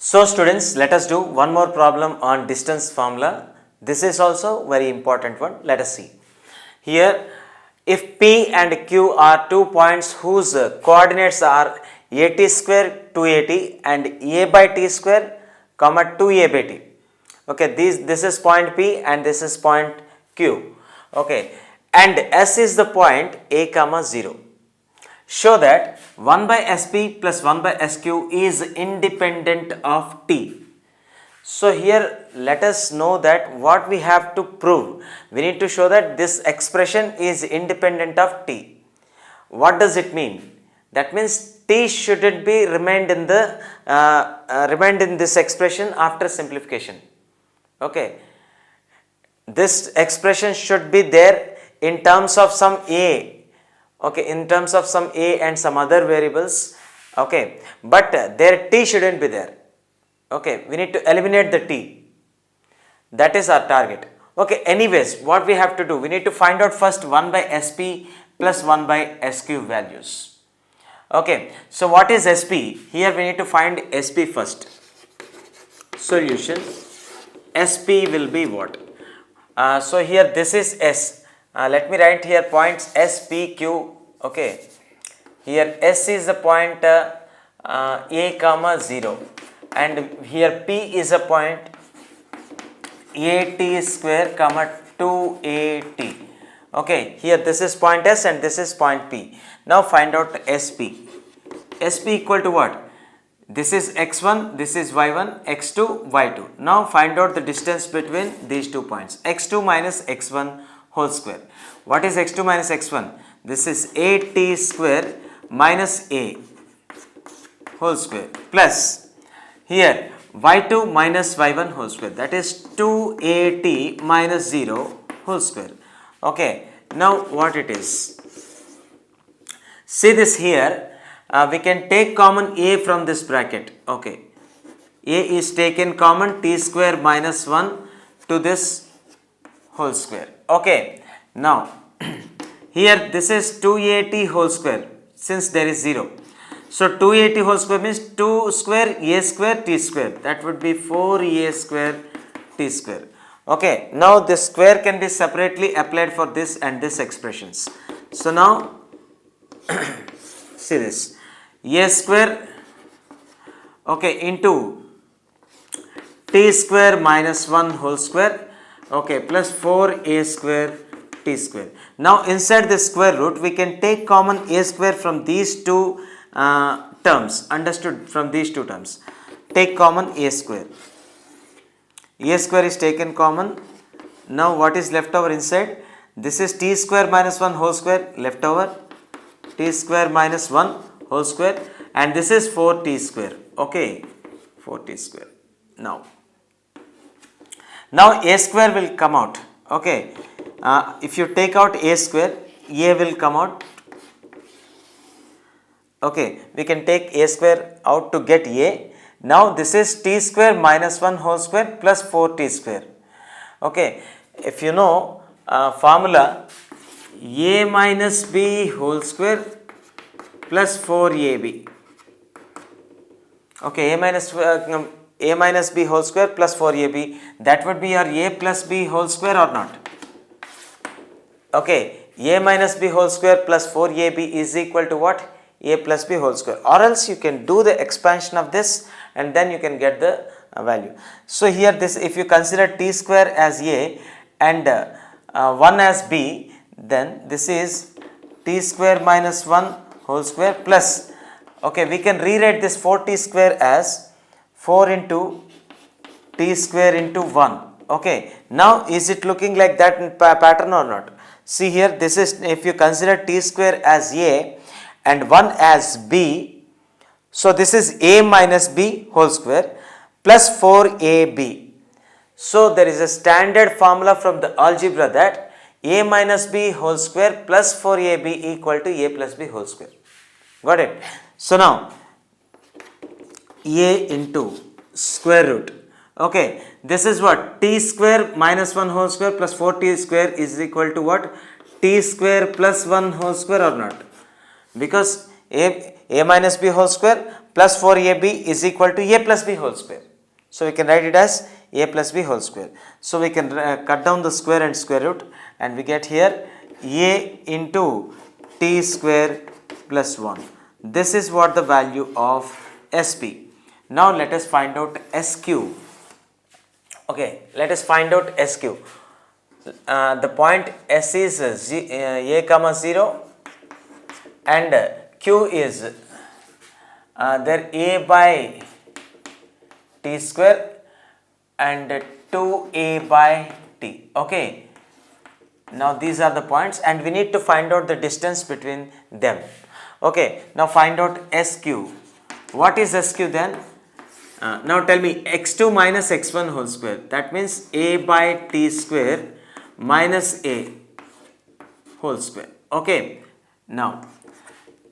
So students, let us do one more problem on distance formula. This is also very important one. Let us see. Here, if P and Q are 2 points whose coordinates are at square 2at and a by t square comma 2a by t. Okay, this is point P and this is point Q. Okay, and S is the point a comma 0. Show that 1 by Sp plus 1 by Sq is independent of T. So here let us know that what we have to prove. We need to show that this expression is independent of T. What does it mean? That means T shouldn't be remained in this expression after simplification. Okay. This expression should be there in terms of some A. Okay, in terms of some A and some other variables. Okay, but their T shouldn't be there. Okay, we need to eliminate the T. That is our target. Okay, anyways, what we have to do, we need to find out first 1 by Sp plus 1 by Sq values. Okay, so what is Sp? Here we need to find Sp first. Solution, Sp will be what? So here this is S. Let me write here points S, P, Q. Okay, here S is the point A comma 0 and here P is a point at square comma 2at. Okay, here this is point S and this is point P. Now find out Sp. Sp equal to what? This is x1, this is y1, x2, y2. Now find out the distance between these 2 points. x2 minus x1 whole square. What is x2 minus x1? This is at square minus a whole square plus here y2 minus y1 whole square, that is 2at minus 0 whole square. Okay, now what it is? See this here, we can take common a from this bracket. Okay, a is taken common, t square minus 1 to this whole square. Okay, now here this is 2at whole square since there is 0. So 2at whole square means 2 square a square t square, that would be 4a square t square. Okay, now this square can be separately applied for this and this expressions. So now see this, a square, okay, into t square minus 1 whole square, okay, plus 4a square t square. Now inside the square root we can take common a square from these two terms, understood, from these two terms. Take common a square. A square is taken common. Now what is left over inside? This is t square minus 1 whole square left over, t square minus 1 whole square, and this is 4t square. Okay, 4t square. Now a square will come out. Okay, if you take out a square, a will come out. Okay, we can take a square out to get a. Now this is t square minus 1 whole square plus 4t square. Okay, if you know formula, a minus b whole square plus 4ab. Okay, a minus b whole square plus 4ab, that would be your a plus b whole square or not? Okay, a minus b whole square plus 4ab is equal to what? A plus b whole square, or else you can do the expansion of this and then you can get the value. So here this, if you consider t square as a and 1 as b, then this is t square minus 1 whole square plus, okay, we can rewrite this 4t square as 4 into t square into 1. Okay, now is it looking like that pattern or not? See here, this is, if you consider t square as a and 1 as b, so this is a minus b whole square plus 4ab. So there is a standard formula from the algebra that a minus b whole square plus 4ab equal to a plus b whole square. Got it? So now a into square root. Okay, this is what? T square minus 1 whole square plus 4t square is equal to what? T square plus 1 whole square or not? Because a minus b whole square plus 4ab is equal to a plus b whole square. So we can write it as a plus b whole square. So we can cut down the square and square root, and we get here a into t square plus 1. This is what the value of SP. Now let us find out SQ. Okay, let us find out SQ. The point S is a comma 0 and Q is there a by t square and 2a by t. Okay, now these are the points and we need to find out the distance between them. Okay, now find out SQ. What is SQ then? Now tell me x2 minus x1 whole square. That means a by t square minus a whole square. Okay, now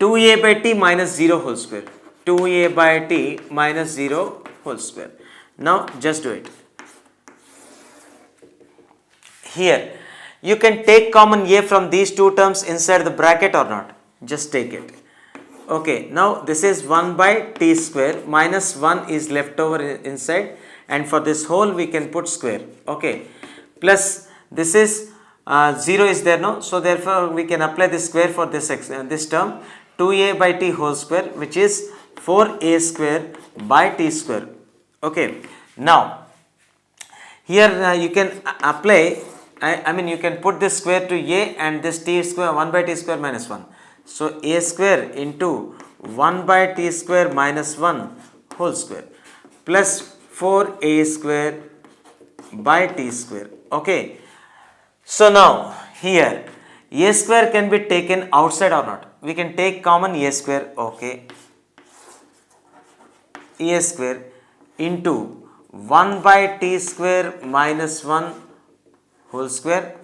2a by t minus 0 whole square. 2a by t minus 0 whole square. Now just do it. Here you can take common a from these two terms inside the bracket or not. Just take it. Okay, now this is 1 by t square minus 1 is left over inside, and for this whole we can put square. Okay, plus this is 0 is there now, so therefore we can apply this square for this term 2a by t whole square, which is 4a square by t square. Okay, now here you can apply, I mean you can put this square to a and this t square 1 by t square minus 1. So a square into 1 by t square minus 1 whole square plus 4a square by t square. Okay, so now here a square can be taken outside or not. We can take common a square. Okay, a square into 1 by t square minus 1 whole square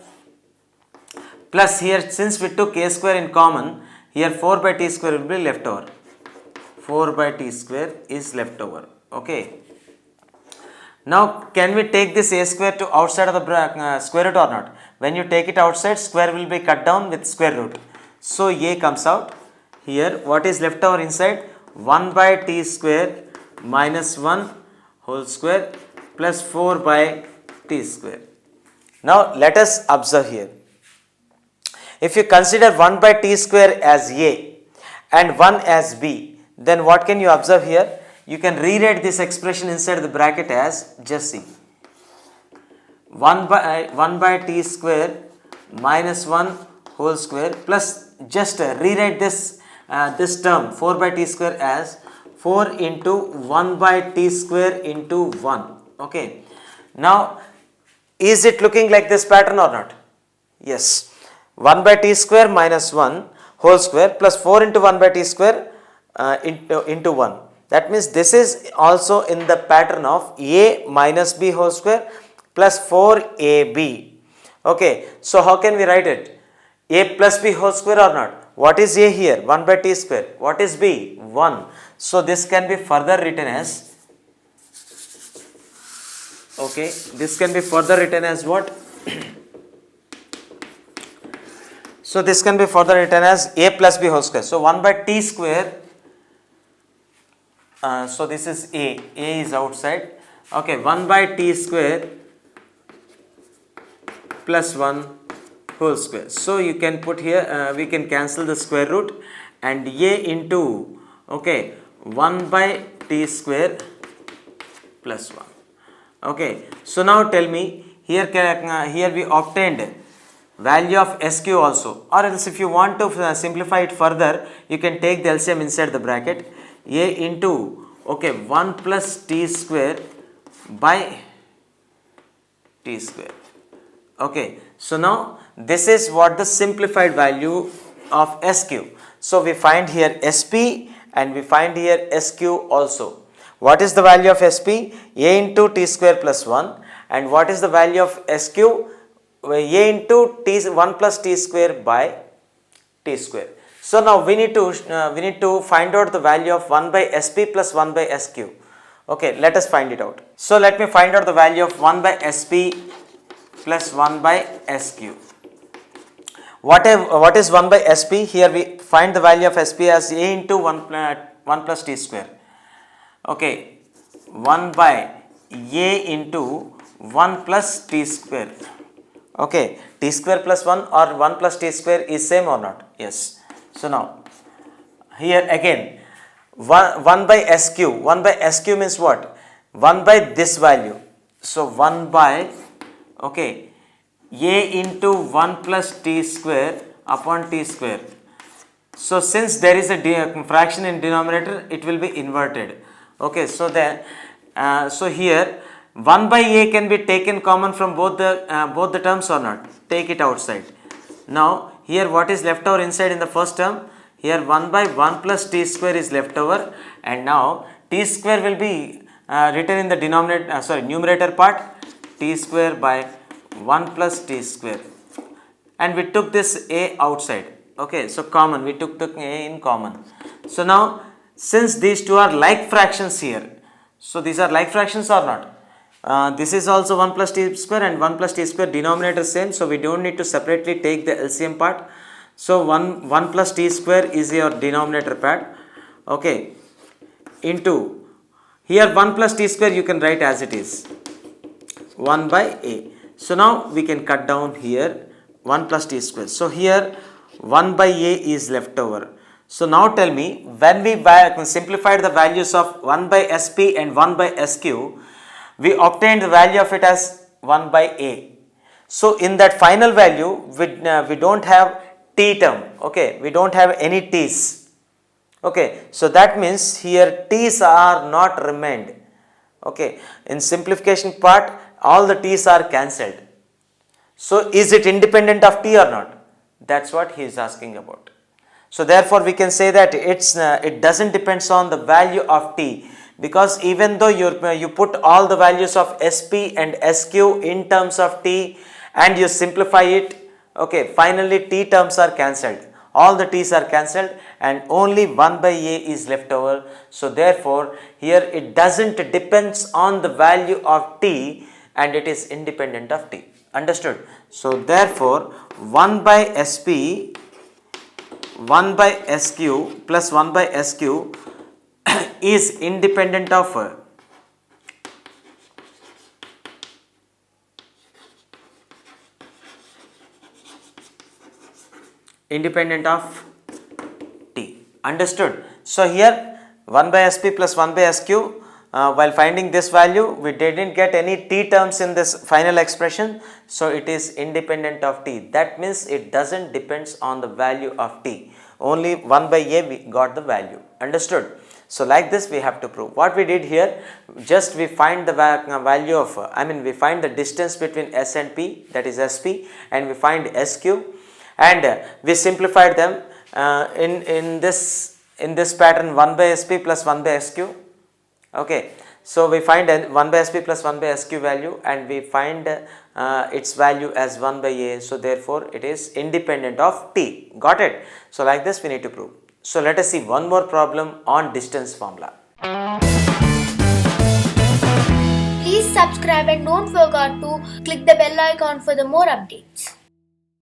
plus here since we took a square in common, here 4 by t square will be left over. 4 by t square is left over. Okay. Now can we take this a square to outside of the square root or not? When you take it outside, square will be cut down with square root. So a comes out. Here what is left over inside? 1 by t square minus 1 whole square plus 4 by t square. Now let us observe here. If you consider 1 by t square as a and 1 as b, then what can you observe here? You can rewrite this expression inside the bracket as, just see, 1 by t square minus 1 whole square plus just rewrite this term 4 by t square as 4 into 1 by t square into 1. Okay. Now is it looking like this pattern or not? Yes. 1 by t square minus 1 whole square plus 4 into 1 by t square into 1. That means this is also in the pattern of a minus b whole square plus 4ab. Okay, so how can we write it? A plus b whole square or not? What is a here? 1 by t square. What is b? 1. So this can be further written as, okay, this can be further written as what? So this can be further written as a plus b whole square. So 1 by t square, so this is a is outside. Okay, 1 by t square plus 1 whole square. So you can put here, we can cancel the square root and a into, okay, 1 by t square plus 1. Okay, so now tell me, here we obtained value of SQ also, or else if you want to simplify it further, you can take the LCM inside the bracket, a into, okay, 1 plus t square by t square. Okay, so now this is what the simplified value of SQ. So we find here SP and we find here SQ also. What is the value of SP? A into t square plus 1, and what is the value of SQ? A into t 1 plus t square by t square. So now we need to find out the value of 1 by SP plus 1 by SQ. Okay, let us find it out. So let me find out the value of 1 by SP plus 1 by SQ. What is 1 by SP? Here we find the value of SP as A into 1 plus t square. Okay, 1 by a into 1 plus t square. Okay, t square plus 1 or 1 plus t square is same or not? Yes. So now, here again, 1 by sq. 1 by sq means what? 1 by this value. So 1 by, okay, a into 1 plus t square upon t square. So since there is a fraction in denominator, it will be inverted. Okay, so then, so here 1 by a can be taken common from both the terms or not? Take it outside. Now here what is left over inside in the first term? Here 1 by 1 plus t square is left over, and now t square will be written in the numerator part, t square by 1 plus t square, and we took this a outside. Okay, so common, we took the a in common. So now since these two are like fractions here, so these are like fractions or not? This is also 1 plus t square and 1 plus t square denominator same, so we don't need to separately take the LCM part. So 1 plus t square is your denominator part. Okay, into here 1 plus t square you can write as it is, 1 by a. So now we can cut down here 1 plus t square. So here 1 by a is left over. So now tell me, when we simplified the values of 1 by sp and 1 by sq, we obtained the value of it as 1 by a. So in that final value, we don't have t term. Okay, we don't have any t's. Okay, so that means here t's are not remained. Okay, in simplification part, all the t's are cancelled. So is it independent of t or not? That's what he is asking about. So therefore we can say that it doesn't depends on the value of t, because even though you put all the values of sp and sq in terms of t and you simplify it, okay, finally t terms are cancelled. All the t's are cancelled and only 1 by a is left over. So therefore here it doesn't depends on the value of t and it is independent of t. Understood? So therefore 1 by sp, 1 by sq plus 1 by sq is independent of t. Understood? So here 1 by sp plus 1 by sq, while finding this value, we didn't get any t terms in this final expression, so it is independent of t. That means it doesn't depends on the value of t. Only 1 by a we got the value. Understood? So like this we have to prove. What we did here, just we find the value of, we find the distance between s and p, that is sp, and we find sq, and we simplified them in this pattern 1 by sp plus 1 by sq. Okay, so we find 1 by sp plus 1 by sq value and we find its value as 1 by a. So therefore it is independent of t. Got it? So like this we need to prove. So let us see one more problem on distance formula. Please subscribe and don't forget to click the bell icon for the more updates.